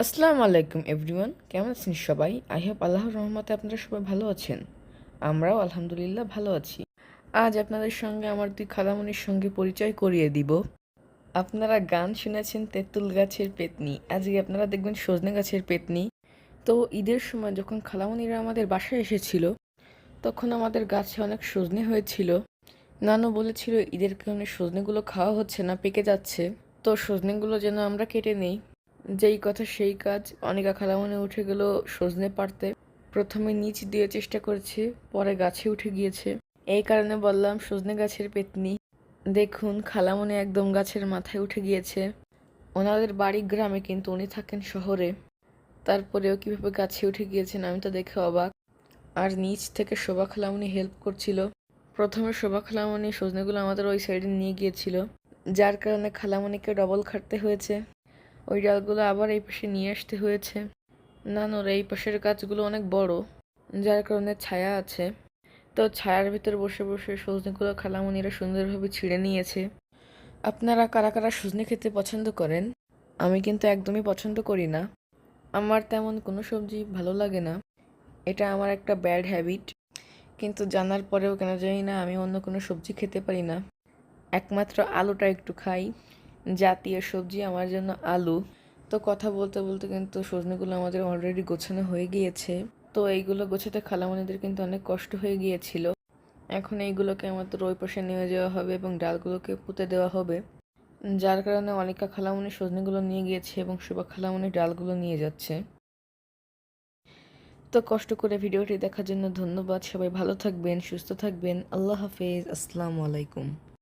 আসসালামু আলাইকুম এভরিওয়ান, কেমন আছেন সবাই? আই হোপ আল্লাহর রহমতে আপনারা সবাই ভালো আছেন। আমরাও আলহামদুলিল্লাহ ভালো আছি। আজ আপনাদের সঙ্গে আমার দুই খালামণির সঙ্গে পরিচয় করিয়ে দিব। আপনারা গান শুনেছেন তেঁতুল গাছের পেতনি, আজকে আপনারা দেখবেন সজনে গাছের পেতনি। তো ঈদের সময় যখন খালামণিরা আমাদের বাসায় এসেছিল, তখন আমাদের গাছে অনেক সজনে হয়েছিল। নানু বলেছিল ঈদের কারণে সজনেগুলো খাওয়া হচ্ছে না, পেকে যাচ্ছে, তো সজনেগুলো যেন আমরা কেটে নেই। যেই কথা সেই কাজ, অনেকা খালামণি উঠে গেল সজনে পাড়তে। প্রথমে নিচ দিয়ে চেষ্টা করেছে, পরে গাছে উঠে গিয়েছে। এই কারণে বললাম সজনে গাছের পেতনি। দেখুন খালামণি একদম গাছের মাথায় উঠে গিয়েছে। ওনাদের বাড়ি গ্রামে কিন্তু উনি থাকেন শহরে, তারপরেও কিভাবে গাছে উঠে গিয়েছেন আমি তো দেখে অবাক। আর নিচ থেকে শোভা খালামণি হেল্প করছিল। প্রথমে শোভা খালামণি সজনেগুলো আমাদের ওই সাইডে নিয়ে গিয়েছিল, যার কারণে খালামণিকে ডবল খাটতে হয়েছে। ওই ডালগুলো আবার এই পাশে নিয়ে আসতে হয়েছে। নানুর এই পাশের গাছগুলো অনেক বড়, যার কারণে ছায়া আছে। তো ছায়ার ভিতর বসে বসে সজনেগুলো খালামণিরা সুন্দরভাবে ছিঁড়ে নিয়েছে। আপনারা কারা কারা সজনে খেতে পছন্দ করেন? আমি কিন্তু একদমই পছন্দ করি না। আমার তেমন কোনো সবজি ভালো লাগে না, এটা আমার একটা ব্যাড হ্যাবিট। কিন্তু জানার পরেও কেন জানি না আমি অন্য কোনো সবজি খেতে পারি না, একমাত্র আলুটা একটু খাই। জাতীয় সবজি আমার জন্য আলু। তো কথা বলতে বলতে কিন্তু সজনেগুলো আমাদের অলরেডি গোছানো হয়ে গিয়েছে। তো এইগুলো গোছাতে খালামণিদের কিন্তু অনেক কষ্ট হয়ে গিয়েছিল। এখন এইগুলোকে আমাদের ওই পাশে নিয়ে যাওয়া হবে এবং ডালগুলোকে পুঁতে দেওয়া হবে, যার কারণে অনেকা খালামণি সজনেগুলো নিয়ে গিয়েছে এবং সুবা খালামণি ডালগুলো নিয়ে যাচ্ছে। তো কষ্ট করে ভিডিওটি দেখার জন্য ধন্যবাদ। সবাই ভালো থাকবেন, সুস্থ থাকবেন। আল্লাহ হাফেজ, আসসালামু আলাইকুম।